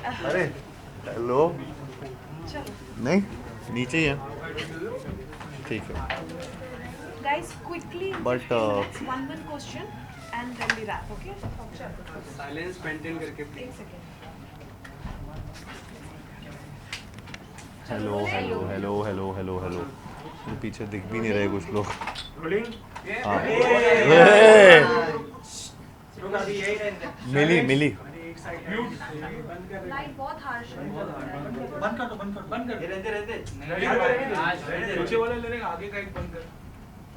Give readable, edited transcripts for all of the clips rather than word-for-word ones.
अरे हेलो। चलो नहीं, नीचे ही है। ठीक है। guys, quickly in but 15 minutes one question and then we wrap, okay? Silence maintain करके एक please. Second. Hello hello hello hello hello hello. पीछे दिख भी नहीं रहे कुछ लोग। रोलिंग। हाँ। ए! लोग अभी यही रहेंगे। मिली मिली। एक साइड म्यूट बंद कर। लाइट बहुत हार्श है। बंद कर दो, बंद कर, बंद कर। ये रहते पीछे वाले लेने का, आगे का एक बंद कर।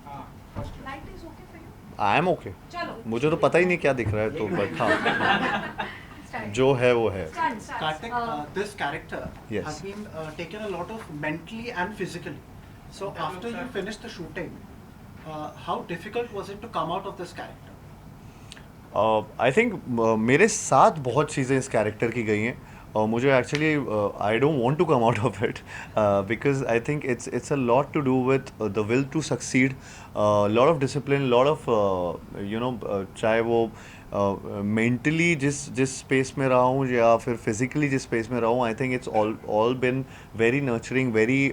हाँ first. Light is okay for you? I am okay. चलो मुझे तो पता ही नहीं क्या दिख रहा है तो बट हाँ, स्टार्ट जो है वो है। Kartik, this character Yes. has been taken a lot of mentally and physically. So after you finished the shooting, how difficult was it to come out of this character? I think मेरे साथ बहुत चीज़ें इस character की गई हैं और मुझे actually I don't want to come out of it because I think it's a lot to do with the will to succeed, lot of discipline, lot of you know, चाहे वो मेंटली जिस space में रहा हूँ या फिर physically जिस space में रहा हूँ, आई think it's all been very nurturing, very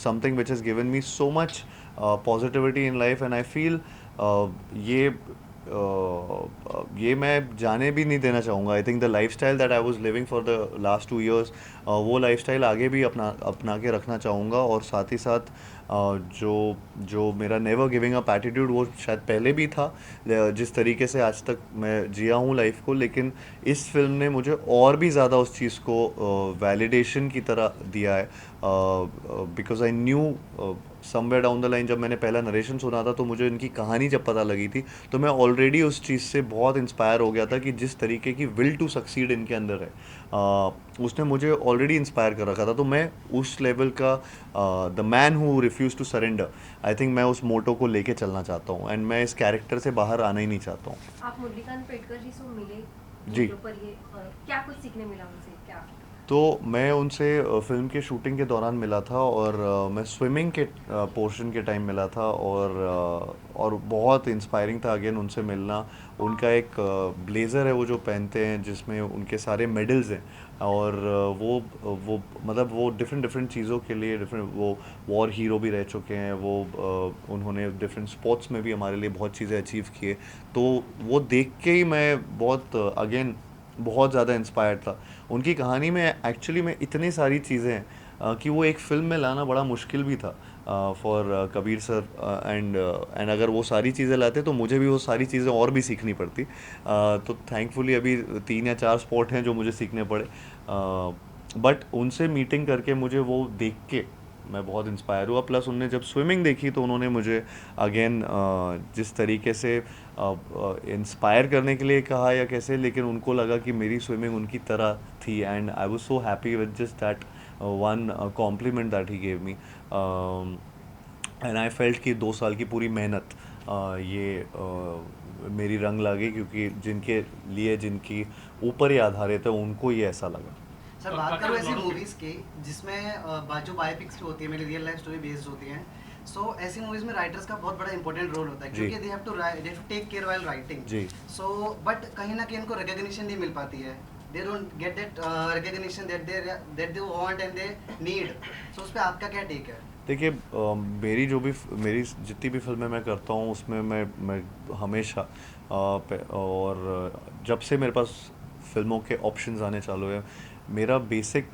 something which has given me so much positivity in life and I feel ये ये मैं जाने भी नहीं देना चाहूँगा। आई think the life style that I was living for the last 2 years, वो life style आगे भी अपना के रखना चाहूँगा और साथ ही साथ जो जो मेरा नेवर गिविंग अप एटीट्यूड वो शायद पहले भी था, जिस तरीके से आज तक मैं जिया हूँ लाइफ को, लेकिन इस फिल्म ने मुझे और भी ज़्यादा उस चीज़ को वैलिडेशन की तरह दिया है। Because I knew somewhere down the line, जब मैंने पहला नरेशन सुना था तो मुझे इनकी कहानी जब पता लगी थी तो मैं ऑलरेडी उस चीज़ से बहुत इंस्पायर हो गया था कि जिस तरीके की विल टू सक्सीड इनके अंदर है, उसने मुझे ऑलरेडी इंस्पायर कर रखा था। तो मैं उस लेवल का the man who refuse to surrender, I think मैं उस मोटो को लेके चलना चाहता हूँ एंड मैं इस कैरेक्टर से बाहर आना ही नहीं चाहता हूँ। आप मुरलीकांत पेडकर जी से मिले जी। पर ये क्या कुछ सीखने मिला उनसे, क्या? तो मैं उनसे फ़िल्म के शूटिंग के दौरान मिला था और मैं स्विमिंग के पोर्शन के टाइम मिला था और बहुत इंस्पायरिंग था अगेन उनसे मिलना। उनका एक ब्लेज़र है वो जो पहनते हैं जिसमें उनके सारे मेडल्स हैं और वो मतलब वो डिफरेंट डिफरेंट चीज़ों के लिए डिफरेंट, वो वॉर हीरो भी रह चुके हैं, वो उन्होंने डिफरेंट स्पोर्ट्स में भी हमारे लिए बहुत चीज़ें अचीव किए। तो वो देख के ही मैं बहुत अगेन बहुत ज़्यादा इंस्पायर्ड था। उनकी कहानी में एक्चुअली में इतनी सारी चीज़ें हैं कि वो एक फ़िल्म में लाना बड़ा मुश्किल भी था फॉर कबीर सर एंड अगर वो सारी चीज़ें लाते तो मुझे भी वो सारी चीज़ें और भी सीखनी पड़ती। तो थैंकफुली अभी 3 या 4 स्पॉट हैं जो मुझे सीखने पड़े, बट उनसे मीटिंग करके मुझे वो देख के मैं बहुत इंस्पायर हुआ। प्लस उनने जब स्विमिंग देखी तो उन्होंने मुझे अगेन जिस तरीके से इंस्पायर करने के लिए कहा या कैसे, लेकिन उनको लगा कि मेरी स्विमिंग उनकी तरह थी and I was so happy with just that one compliment that he gave me and I felt कि 2 साल की पूरी मेहनत ये मेरी रंग ला गई, क्योंकि जिनके लिए जिनकी ऊपर ही आधारित है उनको ये ऐसा लगा। सर बात करो ऐसी मूवीज की जिसमें जो बायोपिक्स होती है, मेरी रियल लाइफ स्टोरी बेस्ड होती हैं, सो ऐसी मूवीज में राइटर्स का बहुत बड़ा इंपॉर्टेंट रोल होता है जी। क्योंकि they have to take care while writing. जी। सो बट कहीं ना कहीं इनको रिकॉग्निशन नहीं मिल पाती है, they don't get that recognition that they want and they need. So उस पे आपका क्या टेक है? देखिए मेरी जितनी भी फिल्में मैं करता हूँ उसमें मैं हमेशा और जब से मेरे पास फिल्मों के ऑप्शंस आने चालू हुए, मेरा बेसिक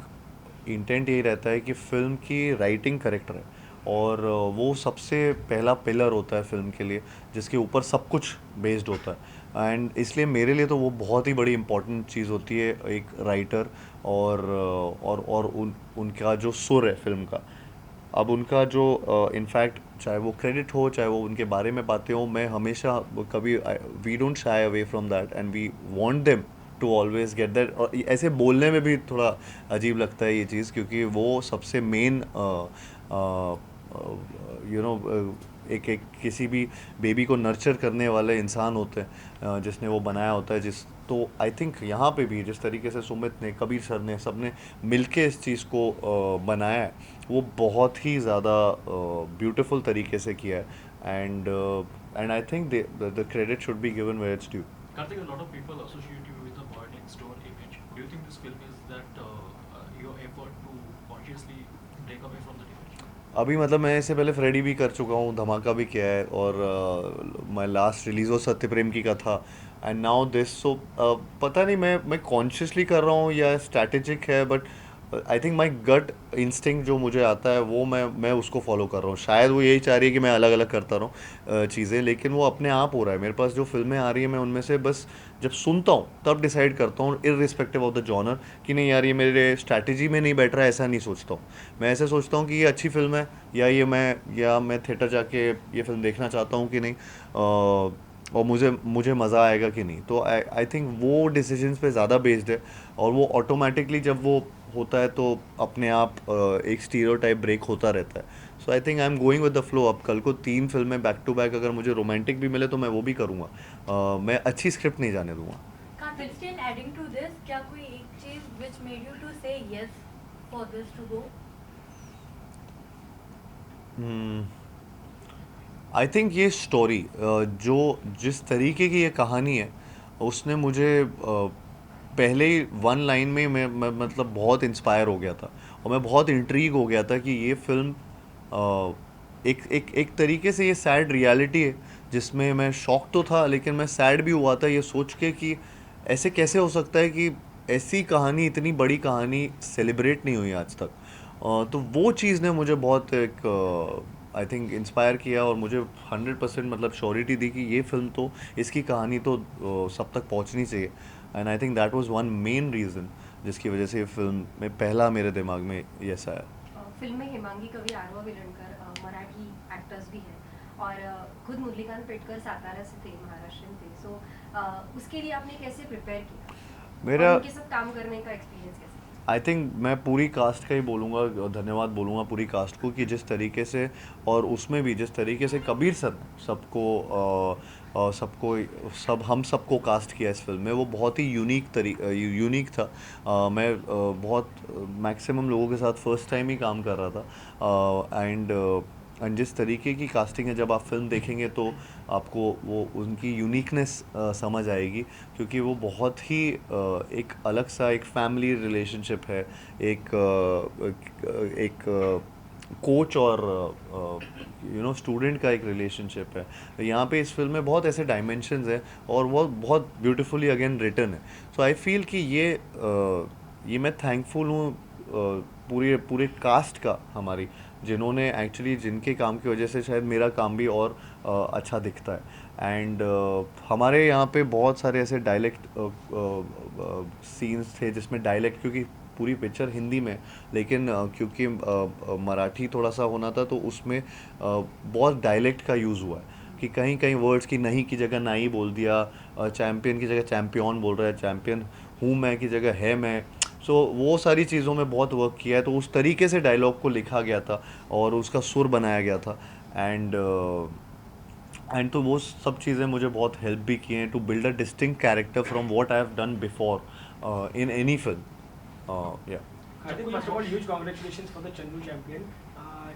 इंटेंट यही रहता है कि फ़िल्म की राइटिंग करेक्ट रहे और वो सबसे पहला पिलर होता है फ़िल्म के लिए जिसके ऊपर सब कुछ बेस्ड होता है। एंड इसलिए मेरे लिए तो वो बहुत ही बड़ी इम्पोर्टेंट चीज़ होती है, एक राइटर और उनका जो सुर है फिल्म का। अब उनका जो इनफैक्ट चाहे वो क्रेडिट हो चाहे वो उनके बारे में बातें हो, मैं हमेशा कभी we don't shy away from that and we want them to always get that. और ऐसे बोलने में भी थोड़ा अजीब लगता है ये चीज़, क्योंकि वो सबसे मेन यू नो एक एक किसी भी बेबी को नर्चर करने वाले इंसान होते हैं जिसने वो बनाया होता है। जिस तो आई थिंक यहाँ पे भी जिस तरीके से सुमित ने, कबीर सर ने, सब ने मिलके इस चीज़ को बनाया है, वो बहुत ही ज़्यादा ब्यूटीफुल तरीके से किया है and I think the credit should be given where it's due. Karthik, a lot of people associate you with the boy next door image. do you think this film is that your effort to consciously break away from the direction? अभी मतलब मैं इससे पहले Freddy भी कर चुका हूँ, धमाका भी किया है, और माई लास्ट रिलीज वो सत्य प्रेम की का था, एंड नाउ दिस। सो पता नहीं मैं कॉन्शियसली कर रहा हूँ या स्ट्रैटेजिक है, but I think my gut instinct जो मुझे आता है वो मैं उसको फॉलो कर रहा हूँ। शायद वो यही चाह रही है कि मैं अलग अलग करता रहूँ चीज़ें, लेकिन वो अपने आप हो रहा है। मेरे पास जो फिल्में आ रही हैं मैं उनमें से बस जब सुनता हूँ तब डिसाइड करता हूँ, इररिस्पेक्टिव ऑफ द जॉनर, कि नहीं यार ये मेरे स्ट्रैटेजी में नहीं बैठ रहा है, ऐसा नहीं सोचता हूँ। मैं ऐसे सोचता हूँ कि ये अच्छी फिल्म है, या मैं थिएटर जाके ये फिल्म देखना चाहता हूँ कि नहीं, और मुझे मज़ा आएगा कि नहीं। तो आई थिंक वो डिसीजंस पे ज़्यादा बेस्ड है, और वो ऑटोमेटिकली जब वो होता है तो अपने आप एक स्टीरियोटाइप ब्रेक होता रहता है। So I think I am going with the flow. अब कल को 3 फिल्में बैक टू बैक अगर मुझे रोमांटिक भी मिले तो मैं वो भी करूँगा। मैं अच्छी स्क्रिप्ट नहीं जाने दूँगा। But still adding to this, क्या कोई एक चीज which made you to say yes for this to go? I think ये स्टोरी जो जिस तरीके की ये कहानी है उसने मुझे पहले ही 1 लाइन में मैं मतलब बहुत इंस्पायर हो गया था, और मैं बहुत इंट्रीग हो गया था कि ये फिल्म एक तरीके से ये सैड रियलिटी है, जिसमें मैं शॉक तो था लेकिन मैं सैड भी हुआ था ये सोच के कि ऐसे कैसे हो सकता है कि ऐसी कहानी, इतनी बड़ी कहानी सेलिब्रेट नहीं हुई आज तक। तो वो चीज़ ने मुझे बहुत एक आई थिंक इंस्पायर किया, और मुझे 100% मतलब श्योरिटी दी कि ये फिल्म तो, इसकी कहानी तो सब तक पहुंचनी चाहिए। And I think that was one main reason जिसकी वजह से ये फिल्म में पहला मेरे दिमाग में यस आया। फिल्म में हेमांगी कवि, आरवा विलणकर मराठी एक्टर्स भी हैं, और खुद मुरलीकांत पेटकर सातारा से थे, महाराष्ट्र थे। सो उसके लिए आपने कैसे प्रिपेयर किया? मेरा और उनके साथ काम करने का एक्सपीरियंस कैसा? आई थिंक मैं पूरी कास्ट का ही बोलूँगा, धन्यवाद बोलूँगा पूरी कास्ट को, कि जिस तरीके से, और उसमें भी जिस तरीके से कबीर सर ने हम सबको कास्ट किया इस फिल्म में, वो बहुत ही यूनिक था। मैं बहुत मैक्सिमम लोगों के साथ फर्स्ट टाइम ही काम कर रहा था, एंड जिस तरीके की कास्टिंग है, जब आप फिल्म देखेंगे तो आपको वो उनकी यूनिकनेस समझ आएगी, क्योंकि वो बहुत ही एक अलग सा एक फैमिली रिलेशनशिप है, एक कोच और स्टूडेंट का एक रिलेशनशिप है। यहाँ पे इस फिल्म में बहुत ऐसे डायमेंशंस हैं, और वो बहुत ब्यूटीफुली अगेन रिटन है। सो आई फील कि ये मैं थैंकफुल हूँ पूरे कास्ट का हमारी, जिन्होंने एक्चुअली, जिनके काम की वजह से शायद मेरा काम भी और अच्छा दिखता है। एंड हमारे यहाँ पे बहुत सारे ऐसे डायलेक्ट सीन्स थे जिसमें डायलेक्ट, क्योंकि पूरी पिक्चर हिंदी में, लेकिन क्योंकि मराठी थोड़ा सा होना था तो उसमें बहुत डायलेक्ट का यूज़ हुआ है, कि कहीं कहीं वर्ड्स की नहीं की जगह नहीं बोल दिया, चैम्पियन की जगह चैम्पियन बोल रहा है, चैम्पियन हूँ मैं की जगह है मैं। सो वो सारी चीज़ों में बहुत वर्क किया है, तो उस तरीके से डायलॉग को लिखा गया था और उसका सुर बनाया गया था। एंड तो वो सब चीज़ें मुझे बहुत हेल्प भी किए हैं to build a distinct character from what I have done before in any film. या Hardik, first of all huge congratulations for the Chandu champion.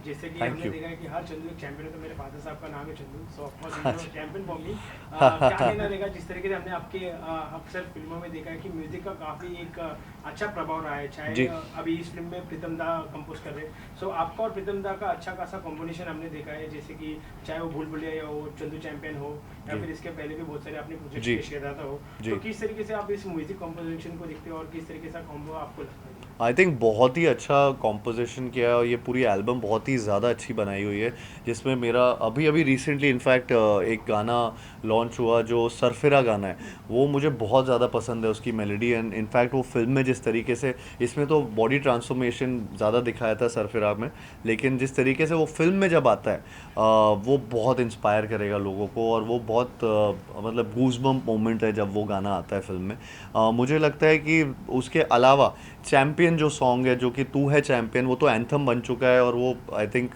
जैसे कि Thank हमने you. देखा है कि हर चंदू एक चैंपियन है, तो मेरे फादर साहब का नाम है चंदू, सो of course champion for me. क्या कहना रहेगा, जिस तरीके से हमने आपके अक्सर फिल्मों में देखा है कि म्यूजिक का काफ़ी एक अच्छा प्रभाव रहा है, चाहे अभी इस फिल्म में प्रीतम दा कंपोज कर रहे हैं। सो आपका और प्रीतम दा का अच्छा खासा कॉम्बिनेशन हमने देखा है, जैसे कि चाहे वो भूल भुलैया हो, चंदू चैंपियन हो, या फिर इसके पहले भी बहुत सारे आपने प्रोजेक्ट पेश किया था हो। तो किस तरीके से आप इस म्यूजिक कॉम्पोजिशन को देखते हो, और किस तरीके से कॉम्बो आपको लगता है? आई थिंक बहुत ही अच्छा कॉम्पोजिशन किया है, और ये पूरी एल्बम बहुत ही ज़्यादा अच्छी बनाई हुई है, जिसमें मेरा अभी रिसेंटली इनफैक्ट एक गाना लॉन्च हुआ जो सरफिरा गाना है, वो मुझे बहुत ज़्यादा पसंद है, उसकी मेलोडी। एंड इनफैक्ट वो फिल्म में जिस तरीके से, इसमें तो बॉडी ट्रांसफॉर्मेशन ज़्यादा दिखाया था सरफिरा में, लेकिन जिस तरीके से वो फिल्म में जब आता है वो बहुत इंस्पायर करेगा लोगों को, और वो बहुत मतलब गूज़बम्प मोमेंट है जब वो गाना आता है फिल्म में। मुझे लगता है कि उसके अलावा चैम्पियन जो सॉन्ग है, जो कि तू है चैम्पियन, वो तो एंथम बन चुका है, और वो आई थिंक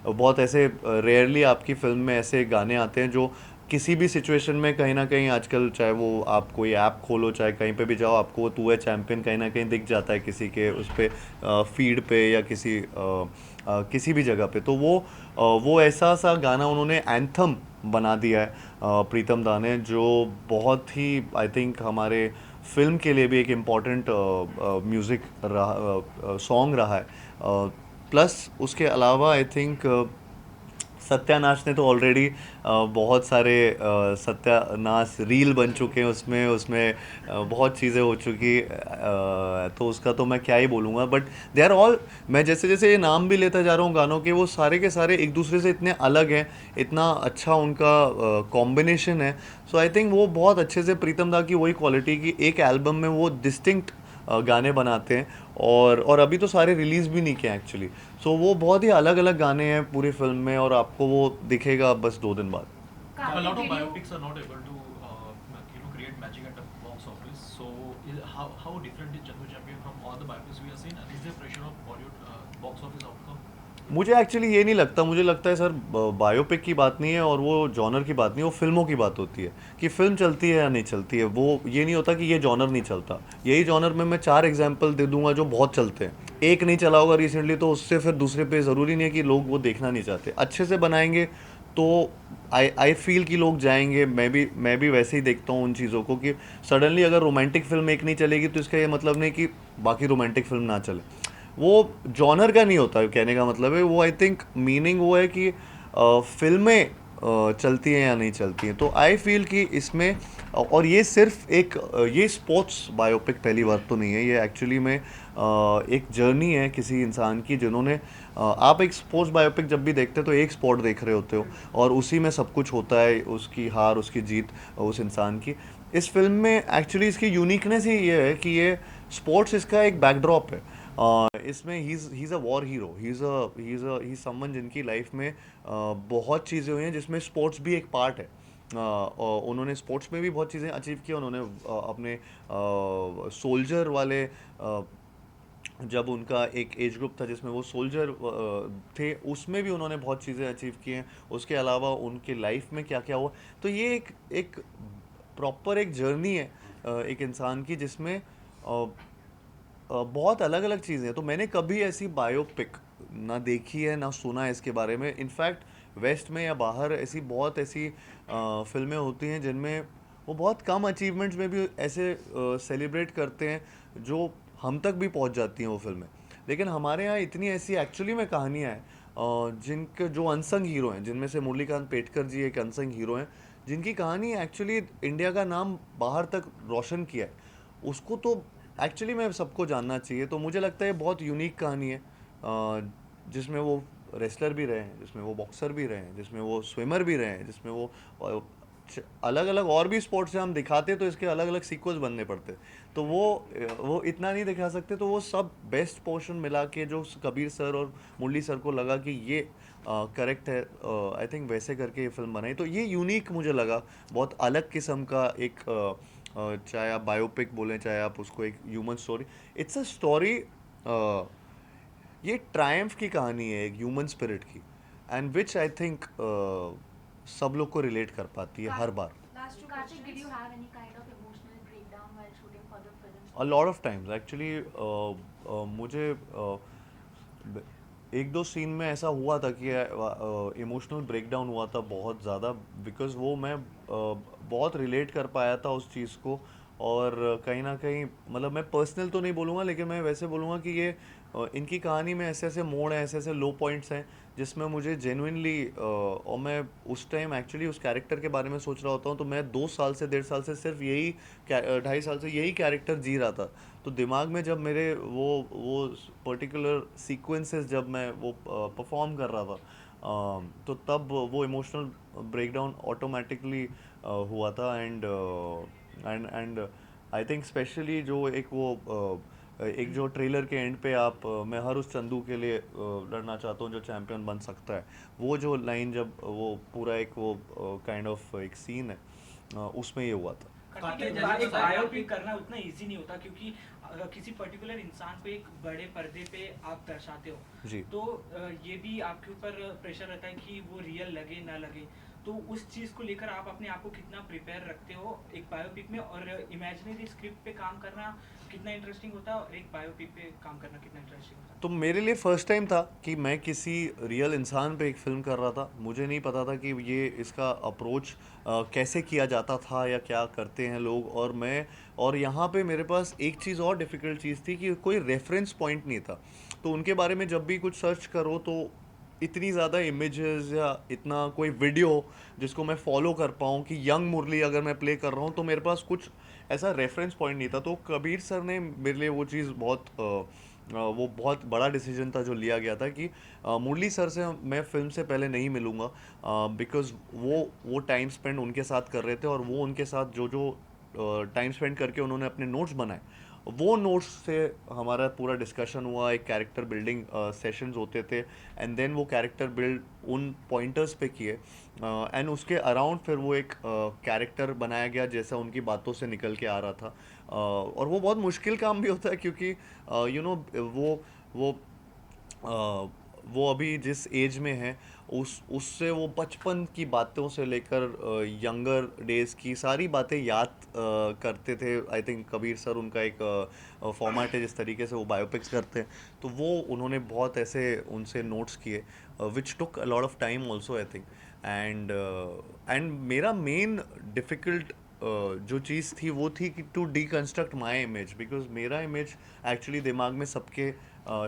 बहुत ऐसे रेयरली आपकी फिल्म में ऐसे गाने आते हैं जो किसी भी सिचुएशन में कहीं ना कहीं आजकल, चाहे वो आप कोई ऐप खोलो, चाहे कहीं पे भी जाओ, आपको तू है चैम्पियन कहीं ना कहीं दिख जाता है किसी के उस पर फीड पे या किसी भी जगह पे। तो वो ऐसा सा गाना उन्होंने एंथम बना दिया है प्रीतम दा ने, जो बहुत ही आई थिंक हमारे फिल्म के लिए भी एक इम्पॉर्टेंट म्यूज़िक रहा, सॉन्ग रहा है। प्लस उसके अलावा आई थिंक सत्यानाश ने तो ऑलरेडी बहुत सारे सत्यानाश रील बन चुके हैं, उसमें उसमें बहुत चीज़ें हो चुकी, तो उसका तो मैं क्या ही बोलूँगा। बट दे आर ऑल, मैं जैसे जैसे ये नाम भी लेता जा रहा हूँ गानों के, वो सारे के सारे एक दूसरे से इतने अलग हैं, इतना अच्छा उनका कॉम्बिनेशन है। सो आई थिंक वो बहुत अच्छे से प्रीतम दा की वही क्वालिटी की एक एल्बम में वो डिस्टिंक्ट गाने बनाते हैं, और अभी तो सारे रिलीज़ भी नहीं किए एक्चुअली। सो वो बहुत ही अलग अलग गाने हैं पूरी फिल्म में, और आपको वो दिखेगा बस 2 दिन बाद। A lot of video biopics are not able to, create magic at the box office. So, how different is Chandu Champion from all the biopics we have seen? And is there pressure of Bollywood box office outcome? मुझे actually ये नहीं लगता, मुझे लगता है sir biopic की बात नहीं है और वो जॉनर की बात नहीं है, वो फिल्मों की बात होती है कि फिल्म चलती है या नहीं चलती है। वो ये नहीं होता कि ये जॉनर नहीं चलता। यही जॉनर में मैं 4 एग्जांपल दे दूंगा जो बहुत चलते हैं। एक नहीं चला होगा रिसेंटली तो उससे फिर दूसरे पे ज़रूरी नहीं है कि लोग वो देखना नहीं चाहते। अच्छे से बनाएंगे तो आई फील कि लोग जाएंगे। मैं भी वैसे ही देखता हूँ उन चीज़ों को कि सडनली अगर रोमांटिक फिल्म एक नहीं चलेगी तो इसका ये मतलब नहीं कि बाकी रोमांटिक फिल्म ना चले। वो जॉनर का नहीं होता कहने का मतलब है। वो आई थिंक मीनिंग वो है कि फिल्में चलती हैं या नहीं चलती हैं। तो आई फील कि इसमें, और ये सिर्फ एक ये स्पोर्ट्स बायोपिक पहली बार तो नहीं है, ये एक्चुअली में एक जर्नी है किसी इंसान की, जिन्होंने आप एक स्पोर्ट्स बायोपिक जब भी देखते हो तो एक स्पोर्ट देख रहे होते हो और उसी में सब कुछ होता है, उसकी हार उसकी जीत उस इंसान की। इस फिल्म में एक्चुअली इसकी यूनिकनेस ही ये है कि ये स्पोर्ट्स इसका एक बैकड्रॉप है। इसमें he is a war hero, he is someone जिनकी लाइफ में बहुत चीज़ें हुई हैं जिसमें स्पोर्ट्स भी एक पार्ट है। और उन्होंने स्पोर्ट्स में भी बहुत चीज़ें अचीव की। उन्होंने अपने सोल्जर वाले जब उनका एक एज ग्रुप था जिसमें वो सोल्जर थे, उसमें भी उन्होंने बहुत चीज़ें अचीव की हैं। उसके अलावा उनके लाइफ में क्या क्या हुआ, तो ये एक प्रॉपर एक जर्नी है एक इंसान की, जिसमें बहुत अलग अलग चीज़ें हैं। तो मैंने कभी ऐसी बायोपिक ना देखी है ना सुना है इसके बारे में। इनफैक्ट वेस्ट में या बाहर ऐसी फिल्में होती हैं जिनमें वो बहुत कम अचीवमेंट्स में भी ऐसे सेलिब्रेट करते हैं जो हम तक भी पहुंच जाती हैं वो फिल्में। लेकिन हमारे यहाँ इतनी ऐसी एक्चुअली में कहानियाँ हैं जिनके जो अनसंग हीरो हैं, जिनमें से मुरलीकांत पेटकर जी एक अनसंग हीरो हैं, जिनकी कहानी एक्चुअली इंडिया का नाम बाहर तक रोशन किया है। उसको तो एक्चुअली में सबको जानना चाहिए। तो मुझे लगता है ये बहुत यूनिक कहानी है, जिसमें वो रेसलर भी रहे हैं, जिसमें वो बॉक्सर भी रहे हैं, जिसमें वो स्विमर भी रहे हैं, जिसमें वो अलग अलग और भी स्पोर्ट्स से हम दिखाते तो इसके अलग अलग सीक्वल्स बनने पड़ते। तो वो इतना नहीं दिखा सकते। तो वो सब बेस्ट पोर्शन मिला के जो कबीर सर और मुरली सर को लगा कि ये करेक्ट है, आई थिंक वैसे करके ये फिल्म बनाई। तो ये यूनिक मुझे लगा, बहुत अलग किस्म का एक चाहे आप बायोपिक बोलें चाहे आप उसको एक human story, it's a story. ये ट्रायम्फ की कहानी है एक ह्यूमन स्पिरिट की, एंड विच आई थिंक सब लोग को रिलेट कर पाती है हर बार। Last two Karthik, did you questions. have any kind of emotional breakdown while shooting for the film? A lot of times actually मुझे एक दो सीन में ऐसा हुआ था कि इमोशनल ब्रेकडाउन हुआ था बहुत ज़्यादा, बिकॉज़ वो मैं बहुत रिलेट कर पाया था उस चीज़ को। और कहीं ना कहीं मतलब मैं पर्सनल तो नहीं बोलूँगा, लेकिन मैं वैसे बोलूँगा कि ये इनकी कहानी में ऐसे ऐसे मोड़ हैं, ऐसे ऐसे लो पॉइंट्स हैं जिसमें मुझे जेन्युइनली, और मैं उस टाइम एक्चुअली उस कैरेक्टर के बारे में सोच रहा होता हूँ तो मैं 2 साल से 1.5 साल से सिर्फ यही 2.5 साल से यही कैरेक्टर जी रहा था। तो दिमाग में जब मेरे वो पर्टिकुलर सीक्वेंसेस जब मैं वो परफॉर्म कर रहा था, तो तब वो इमोशनल ब्रेकडाउन ऑटोमेटिकली हुआ था। एंड आई थिंक स्पेशली जो एक जो ट्रेलर के एंड पे आप मैं हर उस चंदू के लिए लड़ना चाहता हूँ जो चैंपियन बन सकता है, वो जो लाइन जब वो पूरा एक वो काइंड ऑफ एक सीन है, उसमें ये हुआ था। कार्तिक, एक बायोपिक करना उतना इजी नहीं होता, क्योंकि किसी पर्टिकुलर इंसान को एक बड़े पर्दे पे आप दर्शाते हो जी। तो ये भी आपके ऊपर प्रेशर रहता है कि वो रियल लगे ना लगे। तो उस चीज़ को लेकर आप अपने आप को कितना प्रिपेयर रखते हो एक बायोपिक में, और इमेजिनरी स्क्रिप्ट पे काम करना कितना इंटरेस्टिंग होता है और एक बायोपिक पे काम करना कितना इंटरेस्टिंग होता है? तो मेरे लिए फर्स्ट टाइम था कि मैं किसी रियल इंसान पे एक फ़िल्म कर रहा था। मुझे नहीं पता था कि ये इसका अप्रोच कैसे किया जाता था या क्या करते हैं लोग। और यहाँ पे मेरे पास एक चीज़ और डिफ़िकल्ट चीज़ थी कि कोई रेफरेंस पॉइंट नहीं था। तो उनके बारे में जब भी कुछ सर्च करो तो इतनी ज़्यादा इमेजेस या इतना कोई वीडियो जिसको मैं फॉलो कर पाऊँ कि यंग मुरली अगर मैं प्ले कर रहा हूँ तो मेरे पास कुछ ऐसा रेफरेंस पॉइंट नहीं था। तो कबीर सर ने मेरे लिए वो चीज़ वो बहुत बड़ा डिसीजन था जो लिया गया था कि मुरली सर से मैं फ़िल्म से पहले नहीं मिलूँगा, बिकॉज़ वो टाइम स्पेंड उनके साथ कर रहे थे और वो उनके साथ जो जो टाइम स्पेंड करके उन्होंने अपने नोट्स बनाए, वो नोट्स से हमारा पूरा डिस्कशन हुआ। एक कैरेक्टर बिल्डिंग सेशंस होते थे एंड देन वो कैरेक्टर बिल्ड उन पॉइंटर्स पे किए एंड उसके अराउंड फिर वो एक कैरेक्टर बनाया गया जैसा उनकी बातों से निकल के आ रहा था। और वो बहुत मुश्किल काम भी होता है क्योंकि यू नो वो अ, वो अभी जिस एज में है उससे वो बचपन की बातों से लेकर यंगर डेज की सारी बातें याद करते थे। आई थिंक कबीर सर उनका एक फॉर्मेट है जिस तरीके से वो बायोपिक्स करते हैं, तो वो उन्होंने बहुत ऐसे उनसे नोट्स किए which took a lot of time also I think. And मेरा मेन डिफ़िकल्ट जो चीज़ थी वो थी कि to deconstruct my image, because मेरा इमेज एक्चुअली दिमाग में सबके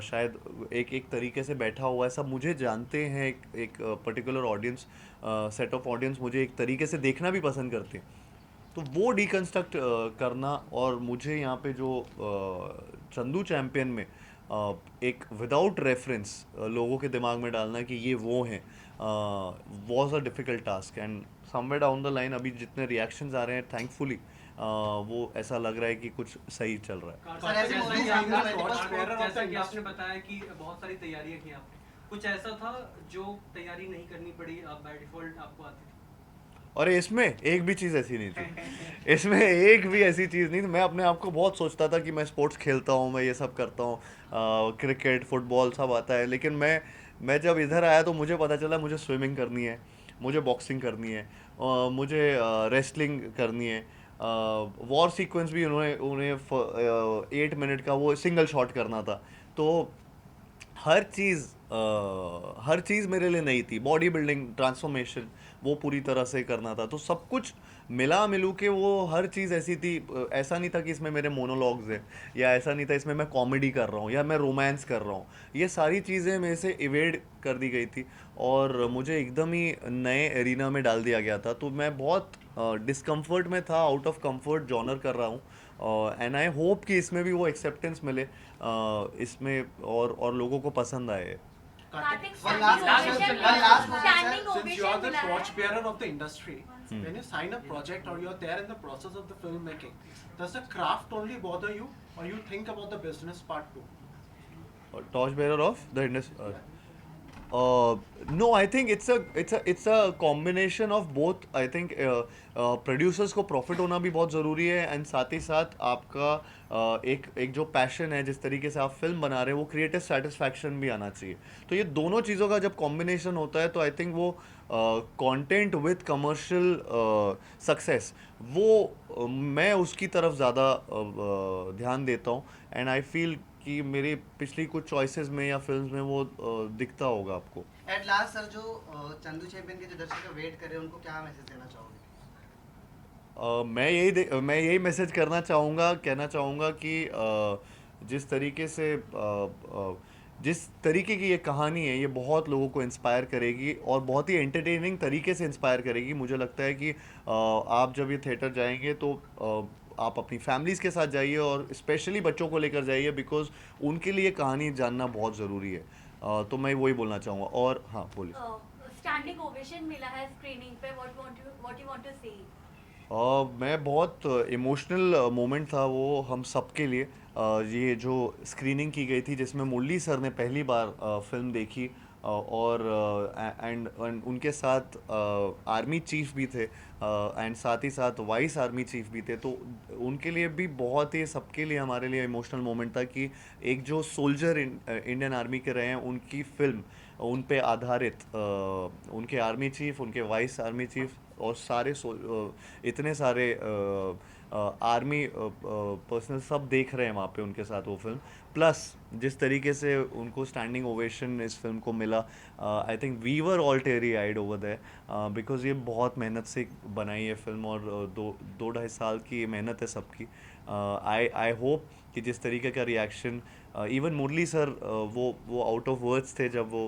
शायद एक एक तरीके से बैठा हुआ है। सब मुझे जानते हैं, एक particular audience, set of audience मुझे एक तरीके से देखना भी पसंद करते हैं। तो वो डीकंस्ट्रक्ट करना और मुझे यहाँ पे जो चंदू चैम्पियन में एक विदाउट रेफरेंस लोगों के दिमाग में डालना कि ये वो हैं was a difficult task. And somewhere down the line अभी जितने रिएक्शंस आ रहे हैं थैंकफुली वो ऐसा लग रहा है कि कुछ सही चल रहा है। सर, ऐसे जैसा movies कि आपने आपने multiple टॉर्च बेयरर, sports- जैसा कि आपने बताया कि बहुत सारी तैयारियां की आपने, कुछ ऐसा था जो तैयारी नहीं करनी पड़ी, आप बाय डिफॉल्ट आपको आती थी? और इसमें एक भी चीज़ ऐसी नहीं थी। इसमें एक भी ऐसी चीज़ नहीं थी। मैं अपने आप को बहुत सोचता था कि मैं स्पोर्ट्स खेलता हूँ, मैं ये सब करता हूँ, क्रिकेट फुटबॉल सब आता है, लेकिन मैं जब इधर आया तो मुझे पता चला मुझे स्विमिंग करनी है, मुझे बॉक्सिंग करनी है, मुझे रेसलिंग करनी है। वॉर सीक्वेंस भी उन्हें 8 मिनट का वो सिंगल शॉट करना था। तो हर चीज़ मेरे लिए नई थी। बॉडी बिल्डिंग ट्रांसफॉर्मेशन वो पूरी तरह से करना था। तो सब कुछ मिला मिलू के वो हर चीज़ ऐसी थी। ऐसा नहीं था कि इसमें मेरे मोनोलॉग्स हैं, या ऐसा नहीं था इसमें मैं कॉमेडी कर रहा हूँ या मैं रोमांस कर रहा हूँ। ये सारी चीज़ें मेरे से इवेड कर दी गई थी और मुझे एकदम ही नए एरिना में डाल दिया गया था। तो मैं बहुत डिस्कम्फर्ट में था, आउट ऑफ कंफर्ट जॉनर कर रहा हूँ। एंड आई होप कि इसमें भी वो एक्सेप्टेंस मिले, इसमें और लोगों को पसंद आए। Kartik One last standing question, ovation one last मिला, question, standing sir. Since you are ovation the मिला है। torch bearer of the industry, when you sign a project or you're there in the process of the filmmaking, does the craft only bother you, or you think about the business part too? Torch bearer of the industry. No, I think it's a combination of both. I think producers को profit होना भी बहुत ज़रूरी है and साथ ही साथ आपका एक जो पैशन है, जिस तरीके से आप फिल्म बना रहे हैं, वो क्रिएटिव सेटिस्फैक्शन भी आना चाहिए। तो ये दोनों चीज़ों का जब कॉम्बिनेशन होता है तो आई थिंक वो कंटेंट विद कमर्शियल सक्सेस वो मैं उसकी तरफ ज़्यादा ध्यान देता हूँ। एंड आई फील कि मेरी पिछली कुछ चॉइसेस में या फिल्म्स में वो दिखता होगा आपको। एट लास्ट सर, जो चंदू चैंपियन के जो दर्शक वेट कर रहे हैं उनको क्या मैसेज देना चाहोगे? मैं यही मैसेज कहना चाहूँगा कि जिस तरीके से जिस तरीके की ये कहानी है, ये बहुत लोगों को इंस्पायर करेगी और बहुत ही एंटरटेनिंग तरीके से इंस्पायर करेगी। मुझे लगता है कि आप जब ये थिएटर जाएंगे तो आप अपनी फैमिलीज़ के साथ जाइए और स्पेशली बच्चों को लेकर जाइए, बिकॉज उनके लिए कहानी जानना बहुत ज़रूरी है। तो मैं वही बोलना चाहूँगा। और हाँ, बोलिए। स्टैंडिंग ओवेशन मिला है स्क्रीनिंग पे, व्हाट यू वांट टू से? मैं बहुत इमोशनल मोमेंट था वो हम सब के लिए। ये जो स्क्रीनिंग की गई थी जिसमें मुरली सर ने पहली बार फिल्म देखी, और एंड उनके साथ आर्मी चीफ भी थे एंड साथ ही साथ वाइस आर्मी चीफ भी थे, तो उनके लिए भी बहुत ही, सबके लिए, हमारे लिए इमोशनल मोमेंट था कि एक जो सोल्जर इंडियन आर्मी के रहे हैं उनकी फिल्म उन पे आधारित, उनके आर्मी चीफ, उनके वाइस आर्मी चीफ और सारे इतने सारे आर्मी पर्सनल सब देख रहे हैं वहाँ पे उनके साथ वो फिल्म, प्लस जिस तरीके से उनको स्टैंडिंग ओवेशन इस फिल्म को मिला, I think we were all teary eyed over there because ये बहुत मेहनत से बनाई है फिल्म और दो ढाई साल की मेहनत है सबकी। आई होप कि जिस तरीके का रिएक्शन, इवन मुरली सर वो आउट ऑफ वर्ड्स थे जब वो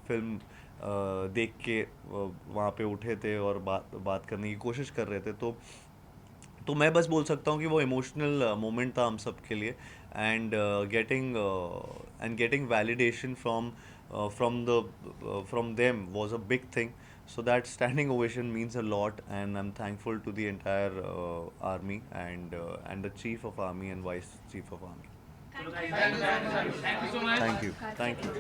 फिल्म देख के वहाँ पे उठे थे और बात करने की कोशिश कर रहे थे, तो मैं बस बोल सकता हूँ कि वो इमोशनल मोमेंट था हम सब के लिए, and getting validation from them was a big thing. So that standing ovation means a lot, and I'm thankful to the entire army and the chief of army and vice chief of army. Thank you. Thank you.